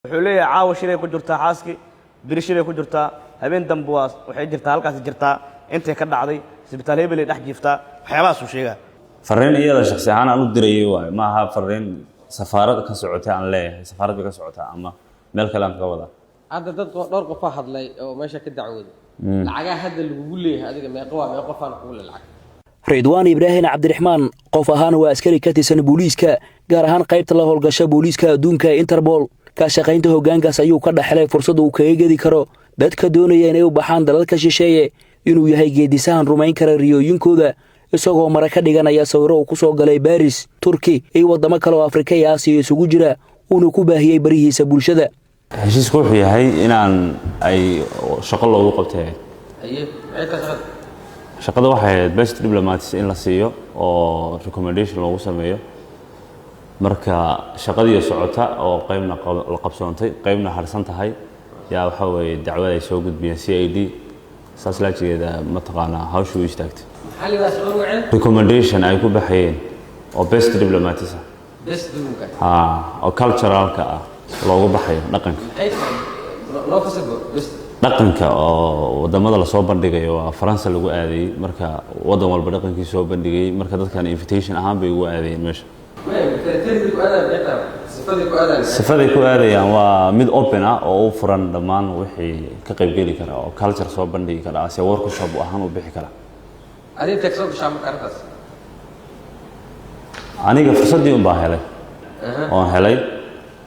وحولي عاوش شيء كجرتا حاسكي بريشيل كجرتا هبين دمبواس waxay jirtaa halkaas jirtaa intay ka dhacday isbitaal hebel ay dhex jiiftaa waxyaabahaas uu sheegaa fariin iyada shakhsi ahaan aan u dirayay waay ma aha fariin safaarada ka socotay aan leeyahay safaarada ka socota ama meel kale aan ka wada hadda dad dhowr qof hadlay oo meesha ka dacwooday lacagaha hadda lagu leeyahay adiga meeqa qof aan ku lacag Ridwaan Ibraahin Cabdiraxmaan qof ahaan waa askari ka tirsan booliiska gaar ahaan qaybta la howlgasha booliiska adduunka Interpol ka shaqaynta hoggaankaas ayuu ka dhaxlay fursad uu kaga gedi karo dadka doonaya inay u baxaan dalalka shisheeye inuu yahay geedisahan rumayn kara riyooyinkooda isagoo mara ka dhiganaya sawiro uu ku soo galay Paris Turki iyo wadamo kale oo Afrika iyo Aasiya isugu jira uu ku baahiyay barihiisa bulshada heshiisku wuxuu yahay inaan ay shaqo loogu qabtay shaqada waxay ahayd best diplomats in la siiyo oo recommendation loogu sameeyo marka shaqadii socota oo qaybna la qabsoontay qaybna harsan tahay yaa waxa weeye dacwada ay soo gudbiyeen CID saslaajigeeda ma taqaana hawshu istaagtay recommendation ay ku baxayeen oo best diplomats oo culturalka loogu baxayo dhaqanka oo wadamada la soo bandhigayo waa Faransa lagu aaday marka wadan walba dhaqankiisa soo bandhigay marka dadkan invitation ahaan bay ugu aadeen meesha sifadii ku aadayaan waa mid open ah oo u furan dhammaan wixii ka qayb geli kara oo culture soo bandhigi kara asee workshop ahaan u bixi kara aniga fursadii un baa helay oon helay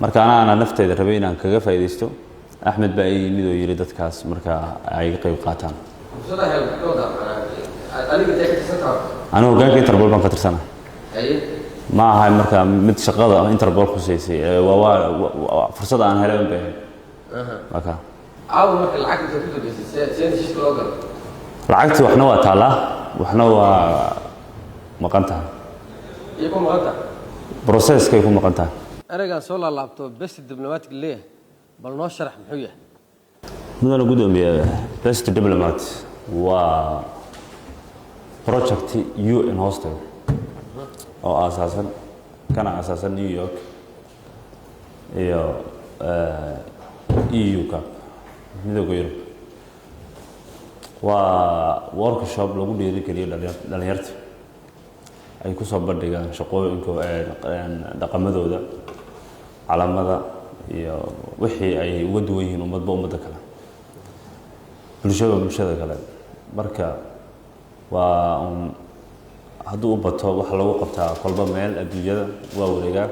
marka ana naftayda rabay inaan kaga faa'iideysto Ahmed baa yimid oo yiri dadkaas marka ay qayb qaataan aniga hoggaanka Interpol baan ka tirsanahay ma aha marka mid shaqada Interpol ku siisay waa fursad aan helay un baa marka marka lacagta ku dhisay seen shaqo loo galo lacagtu waxna waa taala waxna waa maqanta iyo ku maqanta process-kay ku maqanta araga soo la laabto best diplomatic leeyahay bal noo sharax muxuu yahay mudana gudoomiye best diplomat waa project UN hostel oo asaasan New York iyo EU ka midowga Yurub waa workshop lagu dhiirigeliyo dhalinyarta ay ku soo bandhigaan shaqooyinkooda dhaqamadooda calaamada iyo wixii ay uga duwan yihiin ummadda kale bulshada kale marka waa hadduu u bato waxa lagu qabtaa kolba meel adduunyada waa wareegaa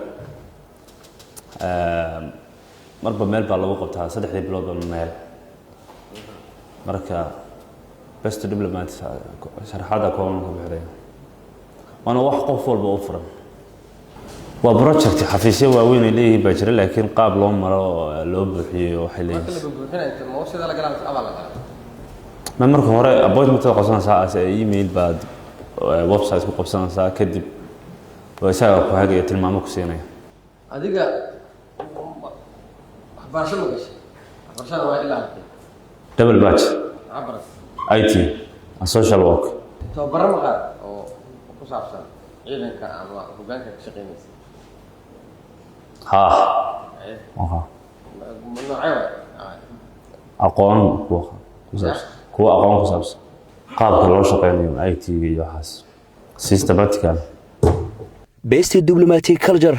marba meel baa lagu qabtaa 3 bilood oo meel marka best diplomat sharaxaada kooban ka bixinaya وانا wax qof walba u furan waa project xafiisyo waaweyn ay leeyihiin baa jira laakiin qaab loo maro loo buuxiyo waxa leeyahay ma marka hore appointment qosanaysaa as email baad website ku qabsanaysaa kadib waa isaga ku hagaya tilmaamo ku siinaya adiga waxbarasho ma gashay waxbarashada waa ilaa double batch IT and social work tababar ma qaad saabsan ciidanka ama hoggaanka ka shaqeynaysa aqoon ku saabsan qaabka loo shaqeynayo IT iyo waxaas systematical best diplomatic culture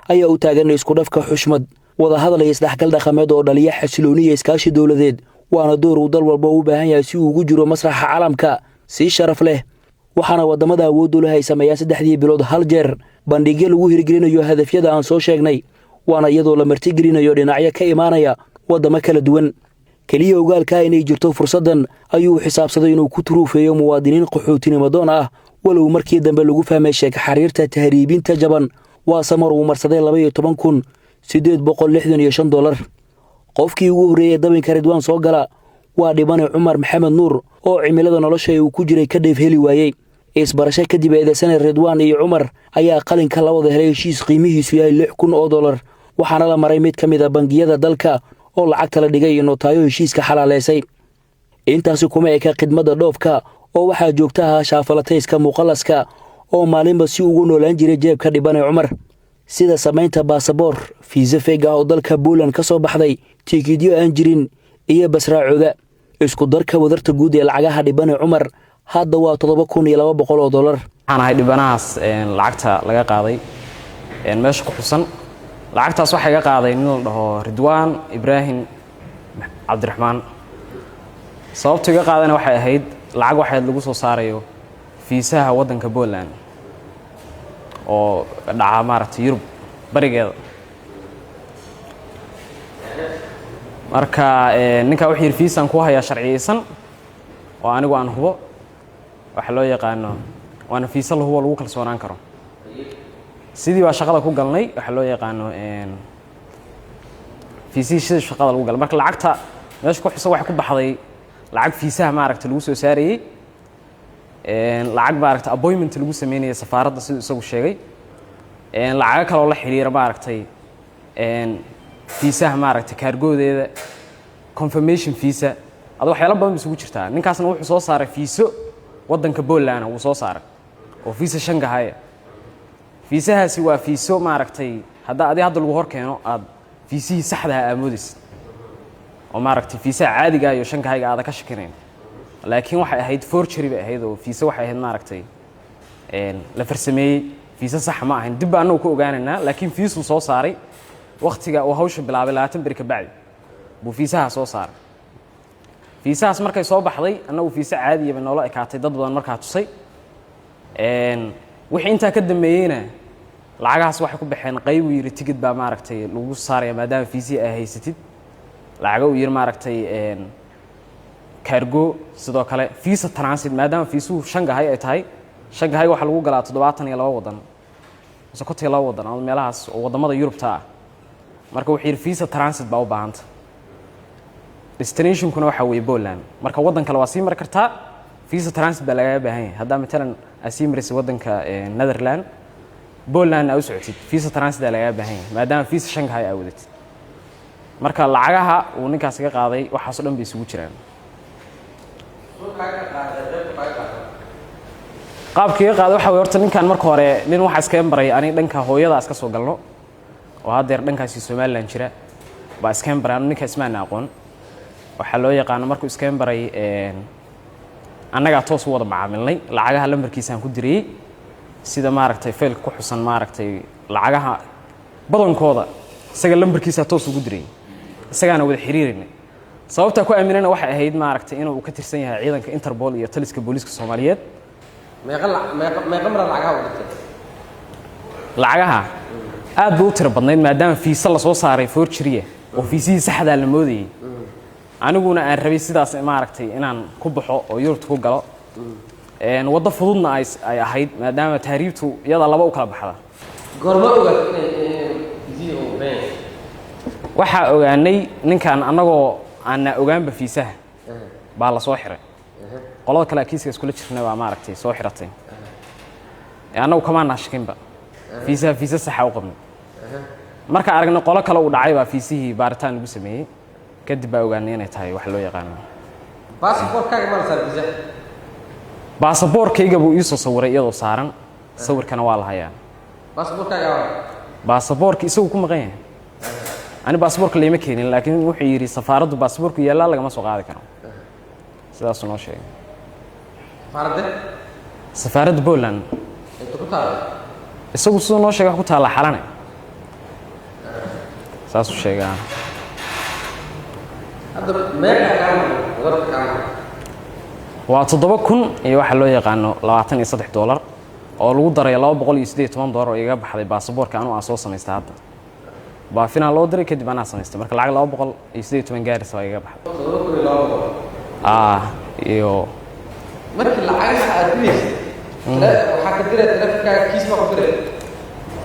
ayaa u taagan isku dhafka xushmad wada hadal iyo isdhexgal dhaqameed oo dhaliya xasilooni iyo iskaashi dawladeed waana door uu dal walba u baahan yahay si uu ugu jiro masraxa caalamka si sharaf leh waxaana wadamada awood u leh ay sameeyaan 3 bilood hal jeer bandhigyo lagu hirgelinayo hadafyada aan soo sheegnay waana iyadoo la martigelinayo dhinacyo ka imaanaya wadamo kala duwan kaliya ogaalka inay jirto fursadan ayuu xisaabsaday inuu ku turuufeeyo muwaadiniin qaxootinimo doon ah walow markii dambe lagu fahmay sheek xariirta tahriibinta jaban waa samar uu marsaday 12,865 dollar qofkii ugu horeeyay dabinka Ridwaan soo gala waa dhibane Umar Maxamed Nuur oo cimilada nolosha uu ku jiray ka dheef heli waayay isbarasho kadib eedeysana Ridwaan iyo Umar ayaa qalinka la wada helay heshiis qiimihiisu yahay 6,000 dollar waxaana la maray mid kamid ah bangiyada dalka oo lacagta la dhigay inuu taayo heshiiska xalaaleysay intaasi kuma eka khidmada dhoofka oo waxa joogta ah shaafalatayska muqallaska oo maalinba si ugu noolaan jiray jeebka dhibane Umar sida samaynta baasaboor, fiisa feeg ah oo dalka Poland ka soo baxday, tikidyo aan jirin iyo basraacooda. isku darka wadarta guud ee lacagaha dhibane Cumar hadda waa $7,200. waxaan ahay dhibanahaas lacagta laga qaaday meesha ku xusan. lacagtaas waxa iga qaaday nin la dhaho Ridwaan Ibrahim Cabdiraxmaan. sababta iga qaadana waxay ahayd lacag waxaad lagu soo saarayo fiisaha wadanka Poland oo dhaca maaragtay Yurub barigeeda. marka ninka wuxuu yiri fiisan ku haya sharciyeysan oo anigu aan hubo waxa loo yaqaano waana fiisa la hubo lagu kalsoonaan karo. sidii waa shaqada ku galnay waxa loo yaqaano fiisii shaqada lagu gal. marka lacagta meesha ku xusan waxa ku baxday lacag fiisaha maaragtay lagu soo saarayay lacag maaragtay appointment lagu sameeyay safaaradda sidoo isagu sheegay lacag kale oo la xiriira maaragtay fiisaha maaragtay kaargoodeeda confirmation visa adu waxyaalo badan isugu jirtaa. ninkaasna wuxuu soo saaray fiiso wadanka Poland uu soo saaray oo fiisa Shanghai. fiisahaasi waa fiiso maaragtay hadda lagu hor keeno aad fiisihii saxda ah aamudis oo maaragtay fiisa caadiga ah iyo Shanghai aad ka shaqeyneen. laakiin waxay ahayd forgery bay ahayd oo fiisa waxay ahayd maaragtay la farsameeyay fiisa sax ma ahayn. dib baan ku ogaanayna laakiin fiisu soo saaray waqtiga uu hawsha bilaabay 20 bari ka bacdi buu fiisaha soo saaray. fiisahaas markay soo baxday anagu fiisa caadi ah noola ekaatay dad badan markaa tusay wixii inta ka dambeeyayna lacagahaas waxay ku baxeen qayb uu yiri ticket baa maaragtay lagu saaraya maadaama fiisi ay haysatid lacag uu yiri maaragtay cargo sidoo kale fiisa transit maadaama fiisuhu Shanghai ay tahay. Shanghai waxa lagu galaa 72 wadan soo ka taylaa wadan ama meelahaas oo wadamada Yurubta ah. marka wuxuu yiri fiisa transit baa u baahanta. destination kuna waxa weeye Poland. marka wadan kale waa sii mar kartaa fiisa transit baa laga baahan yahay. hadda matalan asiimris wadanka Netherland Poland ay u socotid fiisa transit baa laga baahan yahay maadaama fiisa Shanghai ay wadatid. marka lacagaha uu ninkaas ka qaaday waxa soo dhan bay isugu jiraan. qaabkii qaad waxa horta ninkan marka hore nin waxa iska baray ani dhanka hooyada iska soo galno oo hadeer dhankaasi Soomaaliland jira baa iska baray ninka ismaan aqoon waxa loo yaqaan markuu iska baray annaga toos wada macaamilnay lacagaha lambarkiisa aan ku diriyay sida maaragtay failka ku xusan maaragtay lacagaha badankooda isaga lambarkiisa toos ugu diriyay isagaana wada xiriirinay. sababta ku aaminana waxa ahayd maaragtay inuu ka tirsan yahay ciidanka Interpol iyo taliska booliska Soomaaliyeed. meeqa mar lacagaha u dhigtay lacagaha aad buu tiro badnayd maadaama fiisa la soo saaray forgery oo fiisii saxda la moodayay. aniguna aan rabay sidaas maaragtay inaan ku baxo oo Yurub ku galo wada fududna ay ahayd maadaama taariiftu iyada laba u kala baxda. goorma ogaad inay fiisiyo u been waxa ogaanay ninkan anagoo aan ogaanba fiisaha baa la soo xiray. qolada kale kiiska isku la jirnay waa maaragtay soo xiratay anagu kama naashkinba fiisa sax ah u qabnay. marka aragna qolo kale u dhacay baa fiisihii baaritaan lagu sameeyay kadib baa ogaanay inay tahay wax loo yaqaan baasaboorkaaga ma saaray fiisa. baasaboorkayga buu ii soo sawiray iyadoo saaran sawirkana waa la hayaa. baasaboorka isagu ku maqan yahay. ani baasaboorka leema keenin laakiin wuxuu yiri safaaraddu baasaboorku yeelaa lagama soo qaadi karo sidaas noo sheegay. safaaradda Poland inta ku taal isagu soo noo sheegay ku taala xalane saas u sheegaa. hadda meeqa kaama warka kaama waa 7,000 iyo waxa loo yaqaano $23 oo lagu daray $218 oo iga baxday baasaboorka anu aan soo samaystay hadda baa final loo diray kadib anaa samaystay. marka lacag $218 gaaris waa iga baxday. iyo markii lacagaha aad dilaysid waxa ka diray telefonkaaga kiis ma ku diray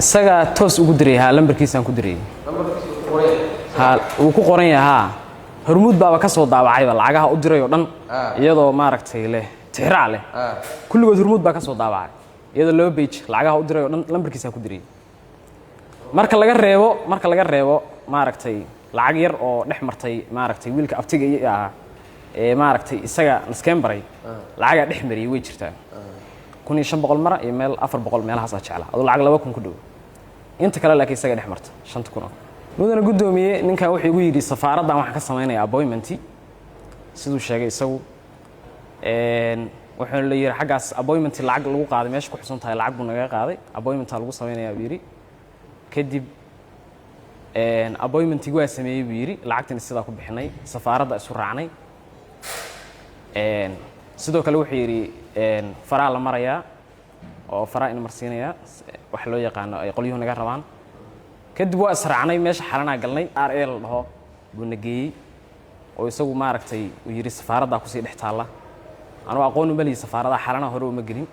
isaga toos ugu diray lambarkiisa aan ku diray uu ku qoran yahay hormuud baa ka soo daawacay lacagaha u diray oo dhan iyadoo maaragtay leh tixraac leh kulligood hormuud baa ka soo daawacay iyadoo loo page lacagaha u diray oo dhan lambarkiisa ku diray. marka laga reebo maaragtay lacag yar oo dhex martay maaragtay wiilka abtiga iyo maaragtay isaga iskeen baray lacag dhex mariyay way jirtaa 1500 mar iyo meel 400 meelahaas jecla adoo lacag 2,000 ku dhow inta kale laakiin isaga dhex marta 5,000 mudana gudoomiye ninkan wuxuu igu yiri safaaraddan waxaan ka sameynaya appointment sidoo sheegay isagu wuxuu la yiri xagaas appointment lacag lagu qaaday meesha ku xusan tahay lacag buu naga qaaday appointment lagu sameynaya buu yiri kadib appointment waa sameeyay buu yiri lacagtan sida ku bixinay safaaradda isu raacnay sidoo kale wuxuu yiri faraa la marayaa oo faraa in marsiinaya wax loo yaqaan ay qolyuhu naga rabaan kadib waa israacnay meesha xalana galnay RL dhaho buu nageeyay oo isagu maaragtay uu yiri safaaradda ku sii dhex taala anu aqoon uma leeyahay safaaradda xalana hore uma gelin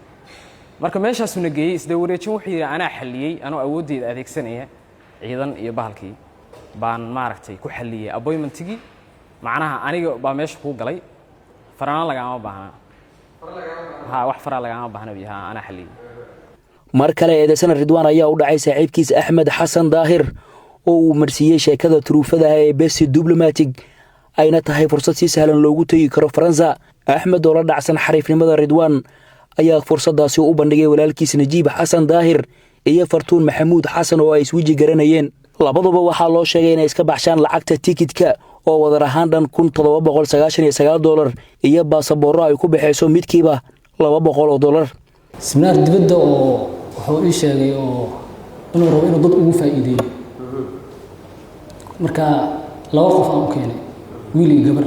marka meeshaas uu nageeyay isda wareejin wuxuu yiri ana xaliyay anu awoodeyda adeegsanaya ciidan iyo bahalkii baan maaragtay ku xaliyay appointment-gii macnaha aniga baa meesha ku galay farana lagama baahna wax fara lagama baahna biyaha ana xaliyay mar kale eedeysana Ridwaan ayaa u dhacay saaxiibkiis Axmed Xasan Daahir oo uu marsiiyay sheekada turuufada ee Best Diplomatic ayna tahay fursad si sahlan loogu tagi karo Faransa Axmed oo la dhacsan xariifnimada Ridwaan ayaa fursadaasi u bandhigay walaalkiis Najiib Xasan Daahir iyo Fartuun Maxamuud Xasan oo ay iswiji garanayeen labaduba waxaa loo sheegay inay iska baxshaan lacagta tikitka oo wadar ahaan dhan $1,799 iyo baasaboorro ay ku bixayso midkiiba $200 seminaar dibadda oo wuxuu ii sheegay oo inuu rabo inuu dad ugu faa'iideeyo marka laba qof aan u keenay wiil iyo gabar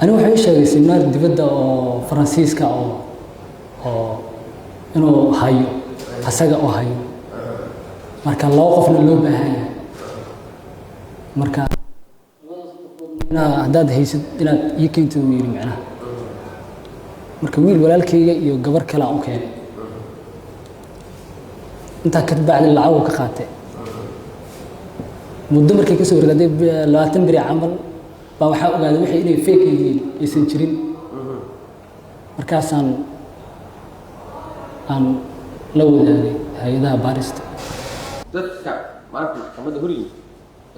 ani wuxuu ii sheegay seminaar dibadda oo Faransiiska oo inuu hayo asaga oo hayo marka laba qofna loo baahan yahay marka haddaad haysid inaad ii keento uu yiri macnaha marka wiil walaalkayga iyo gabar kale aan u keenay inta ka bacdi lacag uu ka qaatay muddo markay ka soo wareegay 20 bari camal baa waxa ogaaday wixii inay fake yihiin aysan jirin markaasaan aan la wadaagay hay'adaha baarista dadka maanta maxkamadda horiyi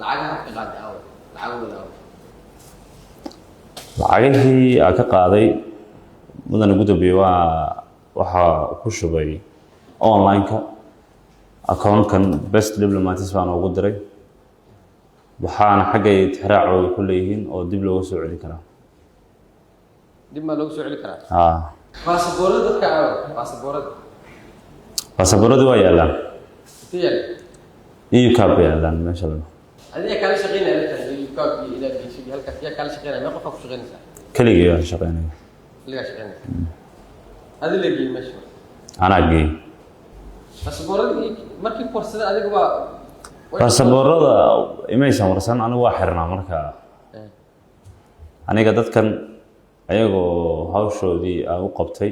lacagaha ka qaaday lacagooda lacagihii aan ka qaaday mudana gudoomiye waxa ku shubay online-ka account-kan Best Diplomatic baan ugu diray waxaana xagay tixraacooda ku leeyihiin oo dib loogu soo celin karaa dib ma loogu soo celin karaa baasaboorada dadka baasaboorada waa yaalaan tiyal iyo kaab yaalaan meesha la adiga kala shaqeynaya iyo kaab iyo ila bishi halka yaa kala shaqeynaya ma qof ku shaqeynaysa kaliya aan shaqeynaya liga shaqeynaya adiga leeyahay meesha ana geey baasaboorada markii fursada adiga waa baasaboorada imaysan warsan anigu waa xirnaa marka aniga dadkan ayagoo hawshoodii aan u qabtay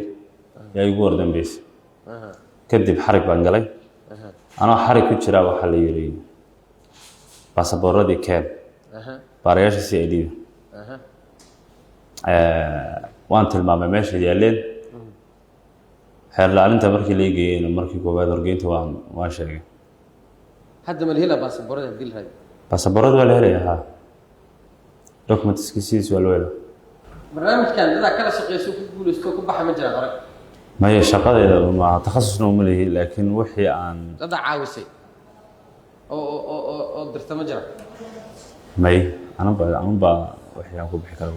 yaa igu wardambeysay kadib xarig baan galay anoo xarig ku jira waxa la yiri baasaboorradii keen baarayaasha CID waan tilmaamay meesha yaaleen xeer laalinta markii la geeyay markii koowaad horgeynta waan sheegay hadda ma hela baasaboorada dil raad baasaboorada waa la helayaa documents-kiisa waa loo helaa barnaamijkan dad kala shaqeeyo ku guuleysto ku baxa ma jira hore maya shaqadeeda ma takhasusna uma leeyahay laakiin wixii aan dad caawisay oo dirta ma jira may anba wixii aan ku bixi karo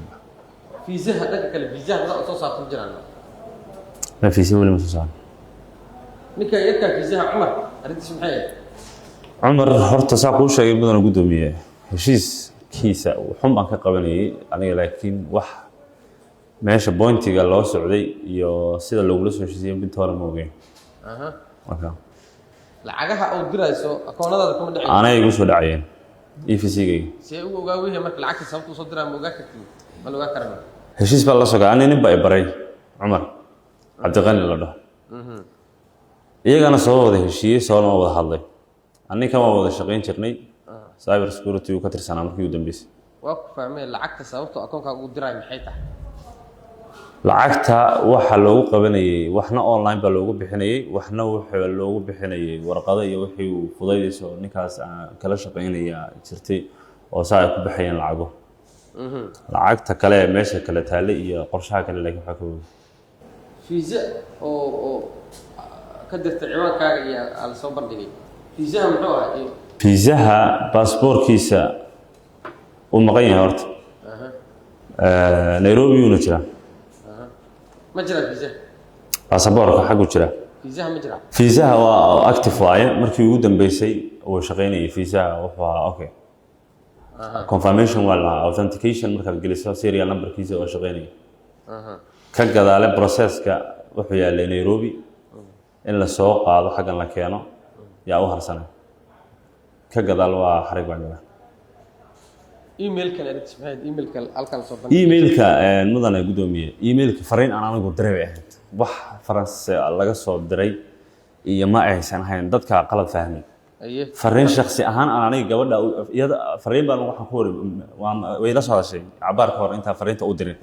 fiisaha dadka kale fiisaha dad soo saarto jiraan ma fiisa wali ma soo saar ninka yarka fiisaha Umar arintiis maxay Umar horta saa ku sheegay mudana gudoomiye heshiiskiisa wuxuu baan ka qabanayay aniga laakiin wax meesha pointiga loo socday iyo sida loogu soo heshiisay mid hore ma ogeyn lacagaha oo dirayso akoonadaada kuma dhacay ana igu soo dhacayeen EFC-gay si uu ogaaway marka lacagta sababtu soo diraa ma ogaa kartid ma ogaa karama heshiis baa la soo gaarnay nin baa baray Umar Cabdiqani la dhaho iyagana soo wada heshiiyay soo wada hadlay annika ma wada shaqeyn jirnay cyber security uu ka tirsanaa markii uu dambeysay waa ku fahmay lacagta sababtu akoonka ugu diray maxay tahay lacagta waxa loogu qabanayay waxna online ba loogu bixinayay waxna waxa loogu bixinayay warqado iyo wixii uu fudaydayso ninkaas kala shaqeynaya jirtay oo saa ay ku bixiyeen lacago lacagta kale meesha kale taale iyo qorshaha kale laakiin waxa ka weyn fiisa oo كدرت عوان كاغا يا على سو بندغي فيزا محو اي fiisaha baasaboorkiisa uu maqan yahay horta Nairobi uu jiraa ما جرى فيزا baasaboorka xaggu jira فيزا ما جرى fiisaha waa active waaye markii ugu dambeysay uu shaqeynayay fiisaha wuxuu ahaa okay confirmation wala authentication markaad geliso serial numberkiisa oo shaqeynaya ka gadaale processka wuxuu yaalay Nairobi in la soo qaado xagan la keeno yaa u harsanay ka gadaal waa xarig baa jira ايميل كان اريد سمعت ايميل كان halkan soo bandhig emailka mudane gudoomiye emailka fariin aan anigu diray bay ahayd wax faransi laga soo diray iyo ma aysan ahayn dadka qalad fahmay aye fariin shakhsi ahaan aan aniga gabadha iyada fariin baan waxaan ku waray way la soo hadashay cabaar ka hor inta fariinta u dirin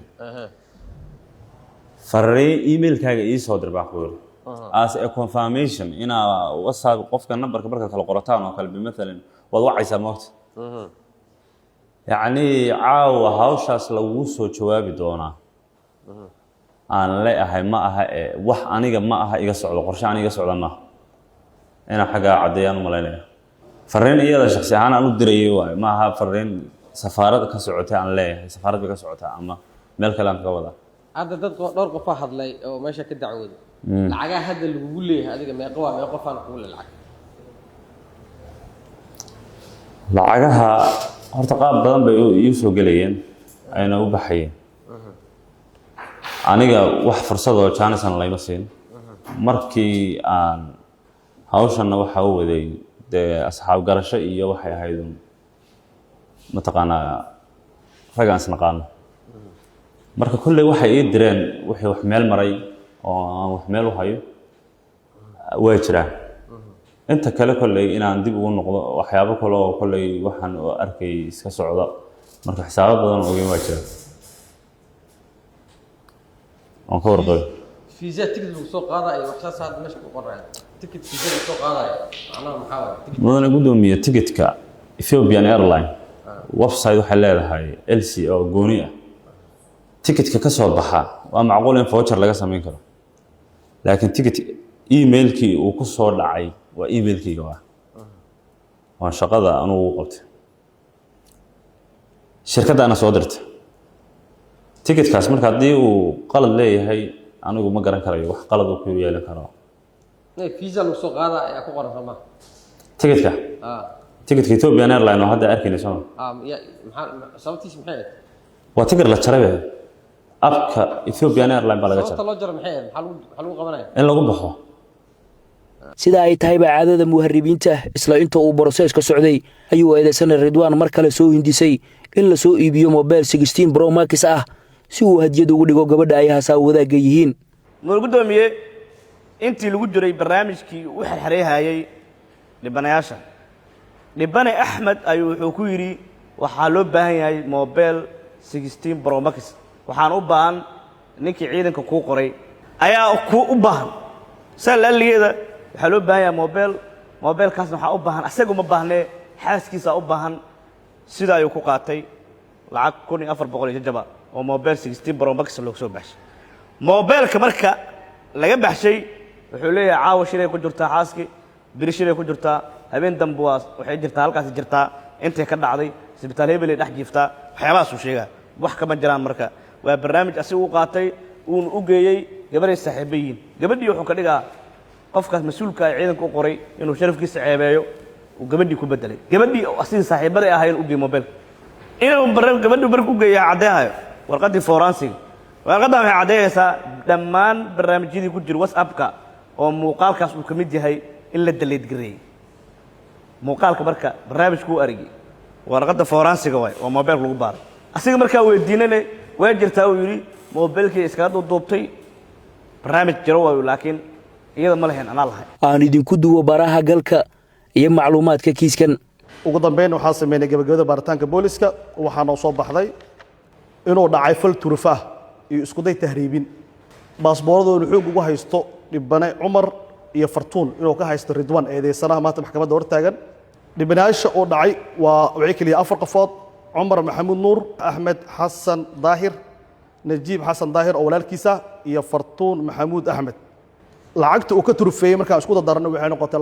fariin emailkaaga ii soo dir baan ku waray as a confirmation ina WhatsApp qofka numberka marka kala qorataan oo kale bimathalan wad wacaysaa moogta يعني عاو هاوشاس لو سو جوابي دونا aan leeyahay ma aha wax aniga ma aha iga socdo qorshe aniga iga socdo ma ina xaga cadeeyaan malaynaya fariin iyada shakhsi ahaan aan u diray waay ma aha fariin safaarada ka socotay aan leeyahay safaarada ka socota ama meel kale aan ka wada hadda dad dhowr qof hadlay oo meesha ka dacwooday lacagaha hadda lagu leeyahay adiga meeqa waa meeqa qof aan ku lacag lacagaha horta qaab badan bay ii soo galayeen ayna u baxayeen aniga wax fursad oo Janisan layma siin markii aan hawshan waxa uu waday asxaab garasho iyo waxay ahayd mataqaana ragaan isnaqaan marka kulli waxay ii direen wixii wax meel maray oo aan wax meel u hayo way jiraan inta kale kulli inaan dib ugu noqdo waxyaabo kale oo kulli waxaan arkay iska socda marka xisaab badan oo weyn waa jira aan ka warqay فيزا تكتب سوق قاضي وحساس هذا مش قرعه تكتب فيزا سوق قاضي انا محاول مدن gudoomiye ticketka Ethiopian Airline website waxa leedahay LC oo gooni ah ticketka ka soo baxa waa macquul in voucher laga sameyn karo laakiin ticket emailkii uu ku soo dhacay waa emailkiga waa shaqada anu u qabtay shirkadda ana soo dirtay ticketkaas marka hadii uu qalad leeyahay anigu ma garan karayo wax qalad uu ku yeelan karo فيزا لو سوق قاضي ayaa ku qoran sama ticketka ticketka Ethiopian Airline oo hadda arkaynayso يا sababtiis maxay waa ticket la jaray abka Ethiopian Airline baa laga jaray sababta loo jaray maxay waxa lagu qabanaya in lagu baxo sida ay tahay caadada muharibiinta isla inta uu process-ka socday ayuu eedeysana Ridwan mar kale soo hindisay in la soo iibiyo mobile 16 Pro Max ah si uu hadiyad ugu dhigo gabadha ay haasaa wadaaga yihiin mudane gudoomiye intii lagu jiray barnaamijkii uu xirxareeyay dhibanayaasha dhibane Axmed ayuu wuxuu ku yiri waxa loo baahan yahay mobile 16 Pro Max waxaan u baahan ninkii ciidanka ku qoray ayaa ku u baahan salaliyeeda waxa loo baahan yahay mobile kaas waxa u baahan asagu ma baahnee xaaskiisa u baahan sida ay ku qaatay lacag 1400 jaba oo mobile 16 Pro Max loo soo baxshay mobile-ka marka laga baxshay wuxuu leeyahay caawa shilay ku jirtaa xaaski bir shilay ku jirtaa habeen dambe waxay jirtaa halkaas jirtaa intay ka dhacday isbitaal hebel ay dhex jiiftaa waxyaabahaas uu sheegaa wax kama jiraan marka waa barnaamij asigu u qaatay uu u geeyay gabar ay saaxiibayiin gabadhii wuxuu ka dhigaa qofkaas mas'uulka ah ciidanka u qoray inuu sharafkiisa ceebeeyo uu gabadhii ku bedelay gabadhii asiga saaxiibada ahayn u geeyay mobile inuu gabadhii markuu u geeyay cadeeyo warqadii forensic warqadda waxay cadeeyaysaa dhammaan barnaamijyadii ku jira WhatsApp-ka oo muuqaalkaas uu kamid yahay in la delete gareeyay muuqaalka marka barnaamijku u arigay warqadda forensic way oo mobile lagu baaray asiga marka weydiinay way jirtaa uu yiri mobile-kii iska duubtay barnaamij jiro way laakiin iyada ma lahayn ana lahayn aan idinku duwo baraha galka iyo macluumaadka kiiskan ugu dambeyn waxa sameeyay gabagabada baaritaanka booliska waxaana soo baxday inuu dhacay fal turfah iyo isku day tahriibin baasboorada xoog ugu haysto dhibane Umar iyo Fartuun inuu ka haysto Ridwan eedeysanaha maanta maxkamadda hor taagan dhibanaasha oo dhacay waa wixii kaliya 4 qofood Umar Maxamuud Nuur Ahmed Xasan Daahir Najiib Xasan Daahir oo walaalkiisa iyo Fartuun Maxamuud Ahmed lacagta uu ka turfeeyey markaan isku dardarnay waxay noqotay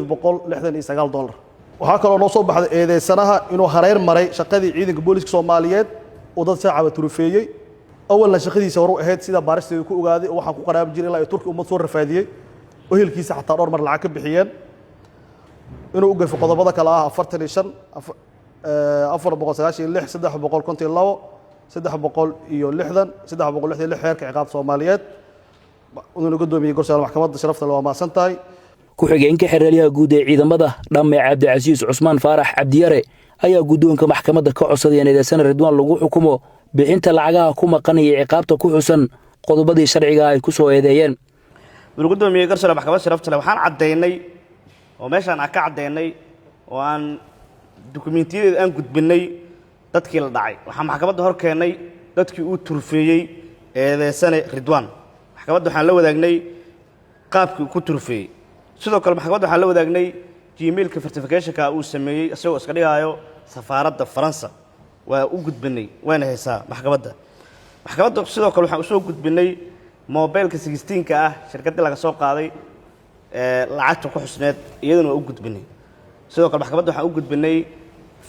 $12,869. waxaa kaloo noo soo baxday eedeysanaha inuu hareer maray shaqadii ciidanka booliska Soomaaliyeed oo dad shacab turfeeyey awalna shaqadiisa hore u ahayd sida baaristeedu ku ogaaday oo waxaan ku qaraab jiray ilaa Turkiga ummad soo rafaadiyay oo hilkiisa xataa dhowr mar lacag ka bixiyeen inuu u gafo qodobada kale ah 45 496 352 360 xeerka ciqaab Soomaaliyeed uu gudoomiye gorshaal maxkamadda sharafta loo maasan tahay ku-xigeenka xeraalyaha guud ee ciidamada Dhamme Cabdicasiis Cusmaan Faarax Cabdiyare ayaa gudoonka maxkamadda ka codsaday in eedeysana Ridwaan lagu xukumo bixinta lacagaha ku maqan iyo ciqaabta ku xusan qodobadii sharciga ay ku soo eedeeyeen gudoomiye gorshaal maxkamadda sharafta leh waxaan cadeynay oo meeshaan ka cadeynay oo aan dukumeentiyadeeda aan gudbinay dadkii la dhacay waxaan maxkamadda hor keenay dadkii uu turfeeyey eedeysana Ridwaan maxkamadda waxaan la wadaagnay qaabkii ku turfeeyey sidoo kale maxkamadda waxaan la wadaagnay gmailka certification-ka uu sameeyey isagoo iska dhigayo safaaradda Faransa waa u gudbinay waana haysaa maxkamadda sidoo kale waxaan u soo gudbinay mobilka 16ka ah shirkadda laga soo qaaday lacagta ku xusneed iyaduna waa u gudbinay sidoo kale maxkamadda waxaan u gudbinay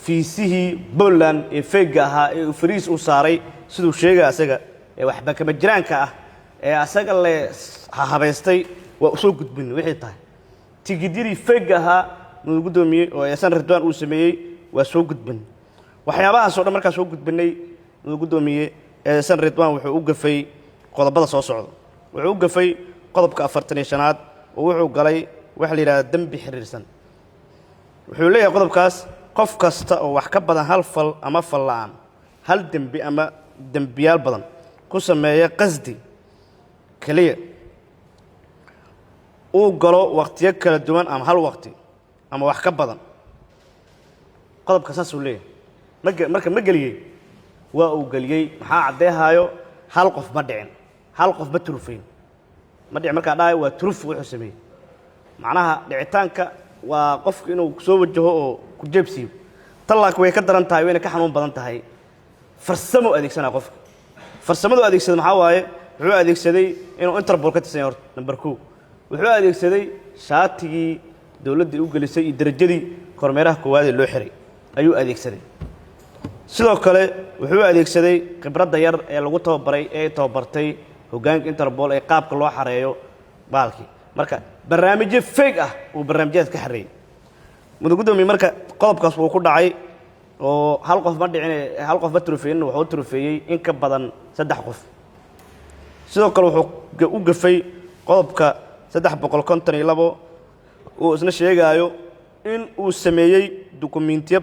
fiisihii Poland ee feega ahaa ee Fariis uu saaray sidoo sheegay asaga ee waxba kama jiraanka ah ee asaga le habeystay waa soo gudbinay wixii tahay tigidiri feega ahaa uu gudoomiye oo eesan Ridwaan uu sameeyay waa soo gudbin waxyaabahaas oo dhan markaa soo gudbinay uu gudoomiye eesan Ridwaan wuxuu u gafay qodobada soo socda wuxuu u gafay qodobka 45aad oo wuxuu galay wax la yiraahdo dambi xiriirsan wuxuu leeyahay qodobkaas qof kasta oo wax ka badan hal fal ama fal la'aan hal dambi ama dambiyaal badan ku sameeya qasdi kaliya uu galo waqtiyo kala duwan ama hal waqti ama wax ka badan qodobka saas uu leeyahay marka ma galiyay waa uu galiyay maxaa cadeehayo hal qof ma dhicin hal qof ma turfeen ma dhicin marka dhaay waa turf wuxuu sameeyay macnaha dhicitaanka waa qofku inuu soo wajaho oo ku jeebsiyo talaak way ka daran tahay wayna ka xanuun badan tahay farsamo adeegsana qofka farsamadu adeegsada maxaa waaye wuxuu adeegsaday inuu Interpol ka tirsan horta number 2 wuxuu adeegsaday shaatigii dawladda u gelisay iyo darajadii kormeeraha koowaad ee loo xiray ayuu adeegsaday sidoo kale wuxuu adeegsaday khibradda yar ee lagu tababaray ee tababartay hoggaanka Interpol ee qaabka loo xareeyo baalki marka barnaamijyo fake ah oo barnaamijyada ka xareeyay gudoomiye marka qodobkaas uu ku dhacay oo hal qof ma dhicin hal qof ba turfeeyay wuxuu turfeeyay in ka badan 3 qof sidoo kale wuxuu u gafay qodobka 352 oo isna sheegayo in uu sameeyay dukumeentiyo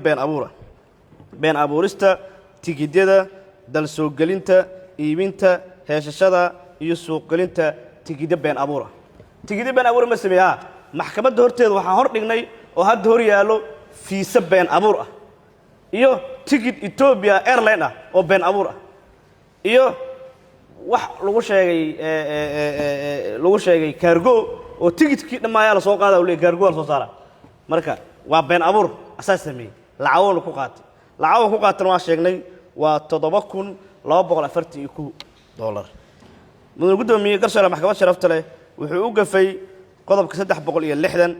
been abuurista tigidyada dal soo gelinta iibinta heeshashada iyo suuq gelinta tigidyo been abuura ma sameeyaa maxkamadda horteeda waxaan hor dhignay oo hadda hor yaalo fiisa been abuur ah iyo tigid Ethiopia Airline ah oo been abuur ah iyo wax lagu sheegay cargo oo tigidkii dhamaaya la soo qaaday oo leeyahay cargo la soo saara marka waa been abuur asaas sameeyay lacag ku qaatay waa sheegnay waa $7,241 gudoomiye garshaale maxkamadda sharafta leh wuxuu u gafay qodobka 360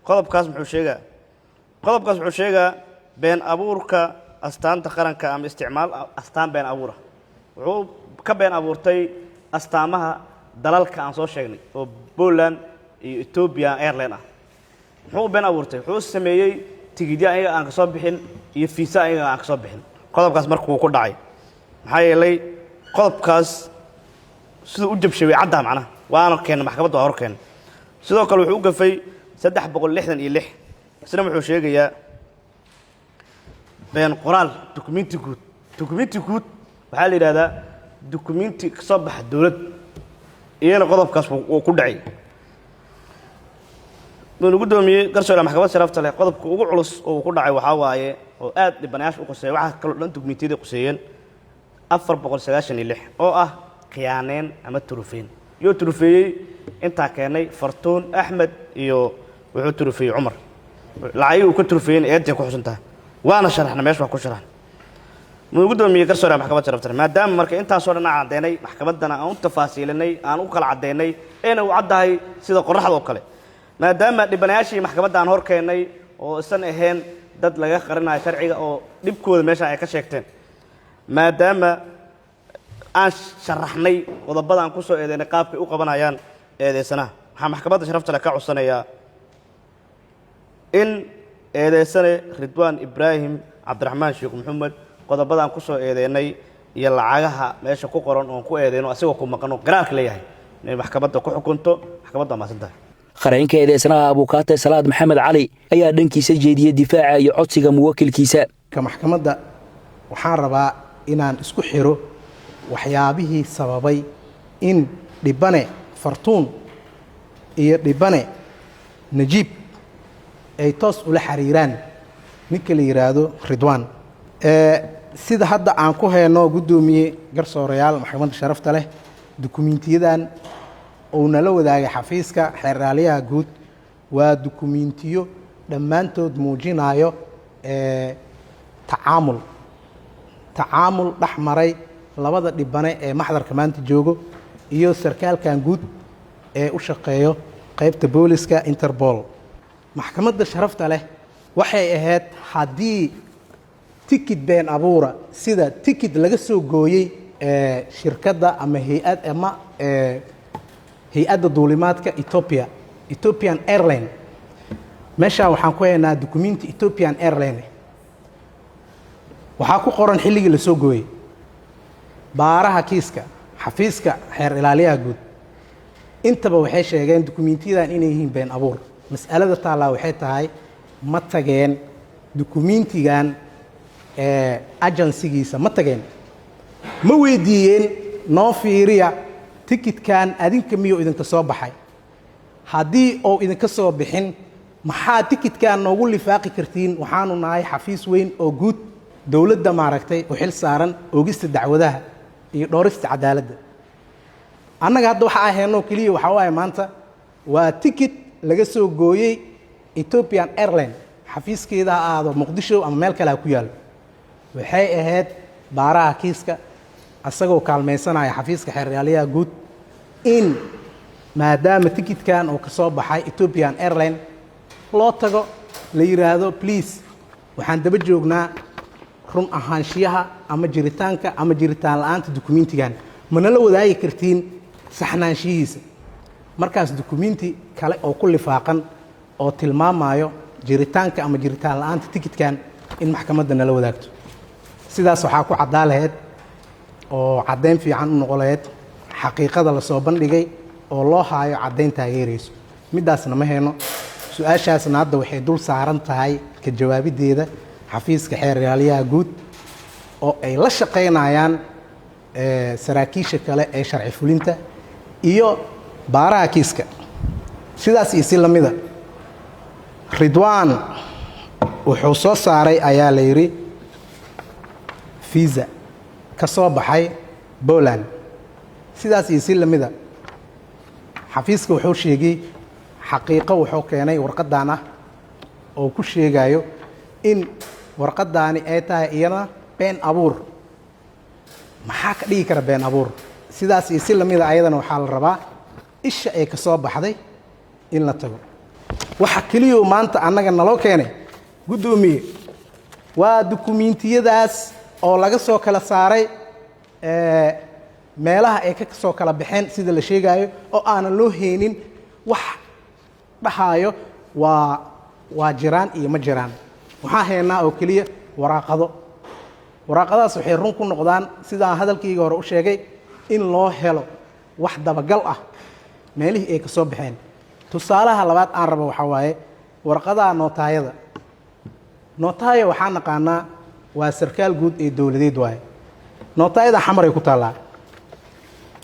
qodobkaas wuxuu sheegaa been abuurka astaanta qaranka ama isticmaal astaan been abuur ah wuxuu ka been abuurtay astaamaha dalalka aan soo sheegnay oo Poland iyo Ethiopia Airline ah wuxuu been abuurtay wuxuu sameeyay tigidyo ayaga aan ka soo bixin iyo fiisa ayaga aan ka soo bixin qodobkaas markuu ku dhacay maxaa yeelay qodobkaas sidoo u jabshay cadda macnaha waana keen maxkamadda hor keen sidoo kale wuxuu u gafay 366 isna wuxuu sheegayaa been qoraal dokumenti guud waxaa la yiraahdaa dokumenti ka soo baxa dawlad iyana qodobkaas uu ku dhacay gudoomiye garshaale maxkamadda sharafta leh qodobka ugu culus oo ku dhacay waxa waaye oo aad dhibanayaasha u qoseeyay waxa kale dhan dokumentiyada qoseeyeen 496 oo ah khiyaaneen ama turufeen iyo turufeeyay inta keenay Fartuun Axmed iyo wuxuu turufeeyay Umar lacag uu ka turufeeyay eeday ku xusantaa waana sharaxna meesha wax ku sharaxna gudoomiye garsoore maxkamadda sharafta leh maadaama marka intaasoo dhan aan caddeynay maxkamaddana aan u tafaasiilinay aan u kala caddeynay eena u caddahay sida qorraxda oo kale maadaama dhibanayaashii maxkamadda aan hor keennay oo isan ahayn dad laga qarinayo sharciga oo dhibkooda meesha ay ka sheegteen maadaama aan sharaxnay qodobada aan ku soo eedeynay qaabkay u qabanayaan eedeysanaha waxaa maxkamadda sharafta leh ka codsanayaa in eedeysane Ridwaan Ibraahim Cabdiraxmaan Sheekh Maxamed qodobadaan ku soo eedeynay iyo lacagaha meesha ku qoran oo ku eedeyno asigoo ku maqano qaraarka leeyahay inay maxkamadda ku xukunto maxkamadda maasantahay qareenka eedeysanaha Abukaate Salaad Maxamed Cali ayaa dhankiisa jeediyay difaaca iyo codsiga muwakkilkiisa ka maxkamadda waxaan rabaa inaan isku xiro waxyaabihii sababay in dhibane Fartuun iyo dhibane Najiib ay toos ula xiriiraan ninka la yiraahdo Ridwaan sida hadda aan ku hayno gudoomiye garsoorayaal maxkamadda sharafta leh dukumiintiyadan oo nala wadaagay xafiiska xeerraaliyaha guud waa dukumiintiyo dhammaantood muujinayo tacaamul dhex maray labada dhibane ee maxdarka maanta joogo iyo sarkaalkan guud ee u shaqeeyo qaybta booliska Interpol maxkamadda sharafta leh waxay ahayd haddii tikid been abuura sida tikid laga soo gooyey shirkadda ama hay-adda duulimaadka Ethiopian Airline meeshaan waxaan ku haynaa dukumiinti Ethiopian Airline waxaa ku qoran xilligii la soo gooyey baaraha kiiska xafiiska xeer ilaaliyaha guud intaba waxay sheegeen dukumiintiyadan inay yihiin been abuur mas'alada taala waxay tahay ma tageen dukumiintigan agency-giisa ma tageen ma weydiiyeen noo fiiriya tikidkan adinka miyuu idinka soo baxay haddii oo idinka soo bixin maxaa tikidkan noogu lifaaqi kartiin waxaanu nahay xafiis weyn oo guud dowladda maaragtay u xil saaran oogista dacwadaha iyo dhoorista cadaaladda annaga hadda waxa ahayno kaliya waxa waaye maanta waa tikid laga soo gooyey Ethiopian Airline xafiiskeeda aado Muqdisho ama meel kale ku yaal waxay ahayd baaraha kiiska asagoo kaalmeysanaya xafiiska xeeryaaliyaha guud in maadaama tikidkan oo ka soo baxay Ethiopian Airline loo tago la yiraahdo please waxaan daba joognaa run ahaanshiyaha ama jiritaanka ama jiritaan la'aanta dukumiintigan mana la wadaagi kartiin saxnaanshihiisa markaas dukumiinti kale oo ku lifaaqan oo tilmaamayo jiritaanka ama jiritaan la'aanta tikidkan in maxkamadda nala wadaagto sidaas waxaa ku caddaa lahayd oo caddayn fiican u noqon lahayd xaqiiqada la soo bandhigay oo loo haayo caddayn taageerayso midaasna ma hayno su-aashaasna hadda waxay dul saaran tahay ka jawaabideeda xafiiska xeeryaaliyaha guud oo ay la shaqaynayaan saraakiisha kale ee sharci fulinta iyo baaraha kiiska sidaas iyo si lamida Ridwaan wuxuu soo saaray ayaa la yiri visa ka soo baxay Poland sidaas iyo si lamida xafiiska wuxuu sheegay xaqiiqo wuxuu keenay warqadan ah oo ku sheegayo in warqadaani ay tahay iyana been abuur maxaa ka dhigi kara been abuur sidaas iyo si lamida ayadana waxaa la rabaa isha ay ka soo baxday in la tago waxa kaliya maanta annaga naloo keenay gudoomiye waa dukumiintiyadaas oo laga soo kala saaray meelaha ay ka soo kala baxeen sida la sheegayo oo aanan loo heenin wax dhahayo waa jiraan iyo ma jiraan waxaa haynaa oo kaliya waraaqadaas waxay run ku noqdaan sidaan hadalkayga hore u sheegay in loo helo wax dabagal ah meelihii ay ka soo baxeen tusaalaha labaad aan rabo waxaa waaye warqadaha nootaayo waxaa naqaanaa waa sarkaal guud ee dowladeed waaye nootaayada xamar ay ku taallaa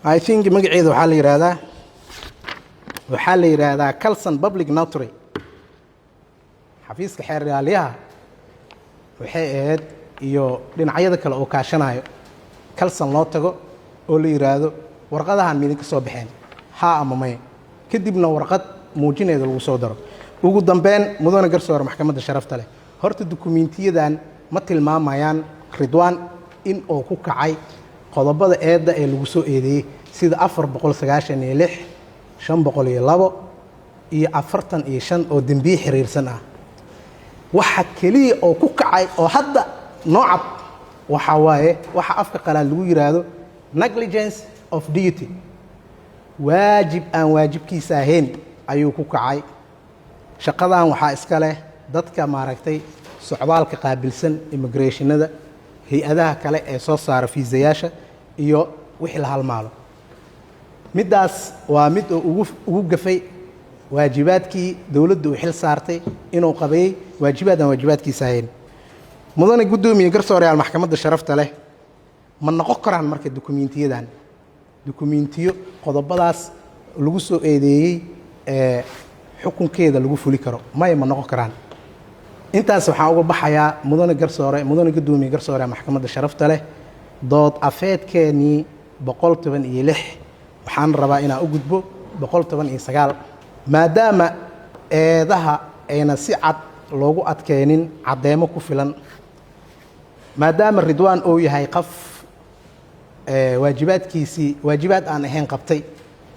I think magaceeda waxaa la yiraahdaa Kalson Public Notary xafiiska xeeryaaliyaha waxay ahayd iyo dhinacyada kale oo kaashanayo Kalson loo tago oo la yiraahdo warqadahan midin ka soo baxeen ha ama may kadibna warqad muujinayda lagu soo daro ugu dambeyn mudane garsoore maxkamadda sharafta leh horta dukumiintiyadan ma tilmaamayaan Ridwaan in uu ku kacay qodobada eedda ee lagu soo eedeeyey sida 496 502 iyo 45 oo dembiye xiriirsan ah. waxa keliya oo ku kacay oo hadda noocab waxa waaye waxa afka qalaad lagu yiraahdo negligence of duty, waajib aan waajibkiisa ahayn ayuu ku kacay. shaqadan waxaa iska leh dadka maaragtay socdaalka qaabilsan immigrationada, hay-adaha kale ee soo saara fiisayaasha iyo wixii la halmaalo. middaas waa mid oo ugu gafay waajibaadkii dowladdu u xil saartay inuu qabeeyey waajibaad aan waajibaadkiisa ahayn. mudane guddoomiye garsooreyaal maxkamadda sharafta leh ma noqon karaan marka dukumiintiyo qodobadaas lagu soo eedeeyey xukunkeeda lagu fuli karo? maya, ma noqon karaan. intaas waxaan uga baxayaa mudane guddoomiye garsoore maxkamadda sharafta leh dood afeedkeenii 116 waxaan rabaa inaan u gudbo 119 maadaama eedaha ayna si cad loogu adkeenin caddeemo ku filan, maadaama Ridwaan uu yahay qof waajibaad aan ahayn qabtay,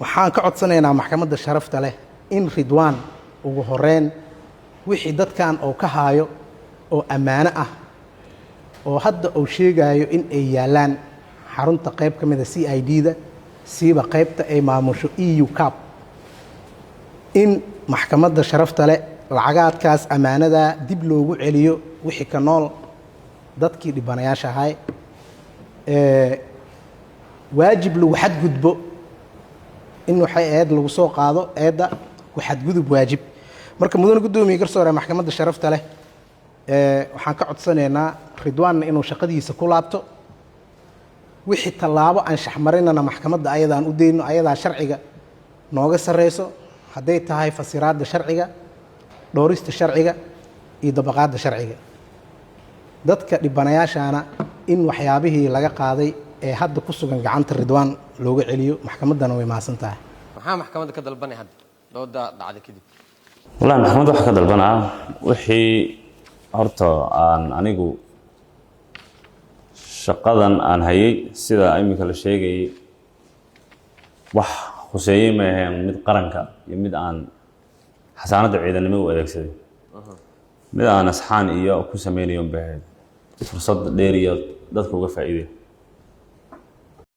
waxaan ka codsanaynaa maxkamadda sharafta leh in Ridwaan ugu horeyn wixii dadkan oo ka haayo oo ammaano ah oo hadda uu sheegayo in ay yaalaan xarunta qayb ka mid ah CID-da siiba qaybta ay maamusho EU CAP, in maxkamadda sharafta leh lacagaadkaas ammaanada dib loogu celiyo wixii ka nool dadkii dhibanayaasha ahay. waajib lagu xadgudbo in waxay eed lagu soo qaado eedda ku xadgudub waajib. marka mudane guddoomiye garsoore maxkamadda sharafta leh waxaan ka codsanaynaa Ridwaanna inuu shaqadiisa ku laabto, wixii tallaabo aan shaxmarinana maxkamadda ayadaan u deyno, ayadaa sharciga nooga sarreyso, hadday tahay fasiraadda sharciga, dhowrista sharciga iyo dabaqaadda sharciga. dadka dhibanayaashaana in waxyaabihii laga qaaday ee hadda ku sugan gacanta Ridwaan looga celiyo, maxkamaddana way mahadsan tahay. maxaa maxkamadda ka dalbanay hadda dooda dhacday kadib? والله محمد wax ka dalbanaa wixii horta aan anigu shaqadan aan hayay sida imika la sheegay wax khuseeyay ma ahayn mid qaranka iyo mid aan xasaanada ciidanimo u adeegsaday, mid aan asxaan iyo ku sameynayo baahay fursad dheer iyo dadka uga faa'iideeyo.